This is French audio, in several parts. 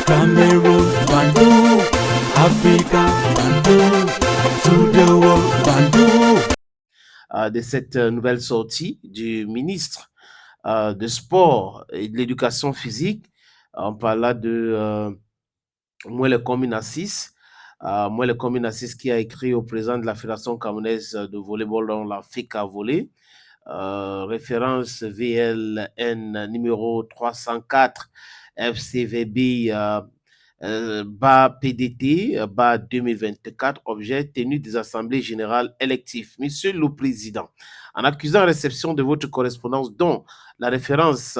Cameroon, Bandung, Africa, Bandung, to the world, Bandung. De cette nouvelle sortie du ministre de Sport et de l'Éducation physique. On parle là de Mouele Komine Assis. Mouele Komine Assis qui a écrit au président de la Fédération camerounaise de volleyball dans la FECA Volley. Référence VLN numéro 304 FCVB bas PDT bas 2024, objet tenue des assemblées générales électives. Monsieur le Président, en accusant la réception de votre correspondance dont la référence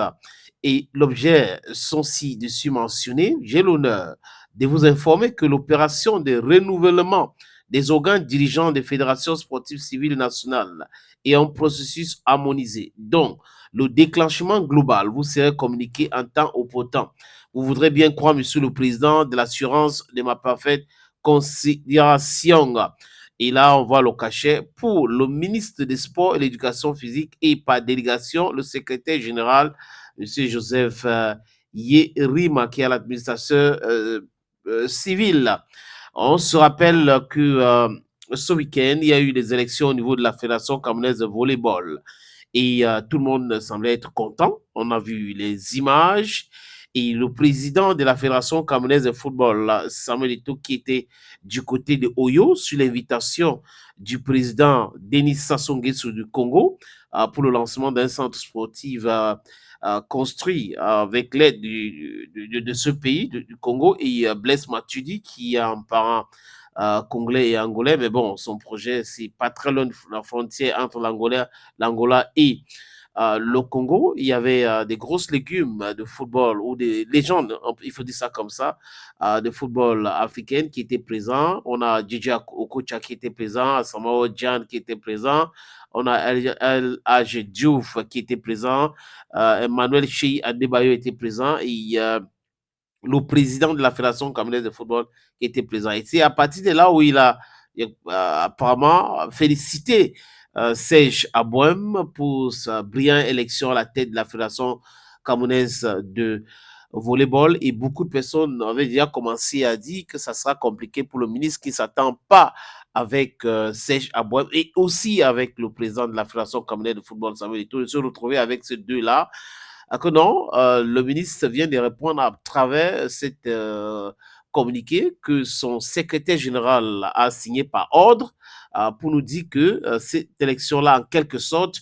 et l'objet sont ci-dessus mentionnés, j'ai l'honneur de vous informer que l'opération de renouvellement des organes dirigeants des fédérations sportives civiles nationales est un processus harmonisé. Donc, le déclenchement global vous serait communiqué en temps opportun. Vous voudrez bien croire, Monsieur le Président, de l'assurance de ma parfaite considération. Et là, on voit le cachet pour le ministre des Sports et de l'Éducation physique et par délégation, le secrétaire général, Monsieur Joseph Yerima, qui est à l'administration civile. On se rappelle que ce week-end, il y a eu des élections au niveau de la Fédération camerounaise de volleyball. Et tout le monde semblait être content. On a vu les images. Et le président de la Fédération camerounaise de football, Samuel Eto'o, qui était du côté de Oyo, sur l'invitation du président Denis Sassou Nguesso du Congo, pour le lancement d'un centre sportif construit avec l'aide de ce pays, du Congo, et Blaise Matuidi, qui est un parent congolais et angolais, mais bon, son projet, c'est pas très loin de la frontière entre l'Angola et le Congo. Il y avait des grosses légumes de football ou des légendes, il faut dire ça comme ça, de football africaine qui étaient présents. On a Djidji Okocha qui était présent, Samoa Djan qui était présent, on a El Hadji Diouf qui était présent, Emmanuel Chei Adebayo était présent et le président de la Fédération camerounaise de football qui était présent. Et c'est à partir de là où il a apparemment félicité Serge Abouem pour sa brillante élection à la tête de la Fédération camerounaise de volleyball. Et beaucoup de personnes avaient déjà commencé à dire que ça sera compliqué pour le ministre qui ne s'attend pas avec Serge Abouem et aussi avec le président de la Fédération camerounaise de football, Samuel Eto'o, de se retrouver avec ces deux-là. Que non, le ministre vient de répondre à travers cette communiqué que son secrétaire général a signé par ordre pour nous dire que cette élection-là, en quelque sorte,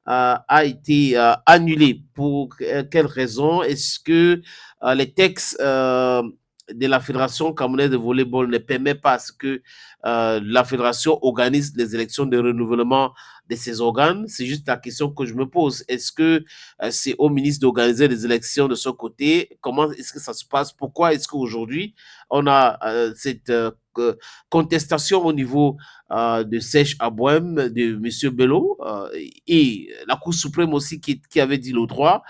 a été annulée. Pour quelle raison? Est-ce que les textes de la Fédération camerounaise de volleyball ne permettent pas à ce que la fédération organise les élections de renouvellement de ces organes? C'est juste la question que je me pose. Est-ce que c'est au ministre d'organiser les élections de son côté? Comment est-ce que ça se passe? Pourquoi est-ce qu'aujourd'hui, on a cette contestation au niveau de Serge Abouem, de M. Bello, et la Cour suprême aussi qui avait dit le droit?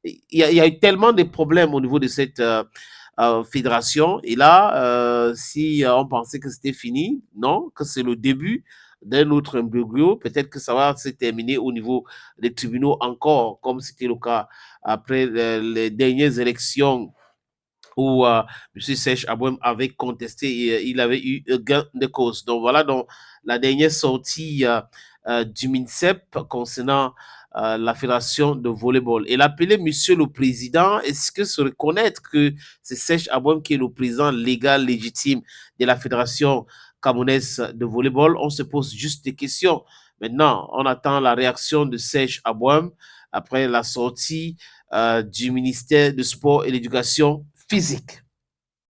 Il y a eu tellement de problèmes au niveau de cette fédération. Et là, si on pensait que c'était fini, non, que c'est le début d'un autre imbroglio. Peut-être que ça va se terminer au niveau des tribunaux encore, comme c'était le cas après les dernières élections où M. Serge Abouem avait contesté et il avait eu gain de cause. Donc voilà, donc la dernière sortie du MINSEP concernant la fédération de volleyball. Et l'appeler Monsieur le Président, est-ce que se reconnaître que c'est Serge Abouem qui est le président légal légitime de la fédération camerounaise de volleyball? On se pose juste des questions. Maintenant, on attend la réaction de Serge Abouem après la sortie du ministère du Sport et de l'Éducation physique.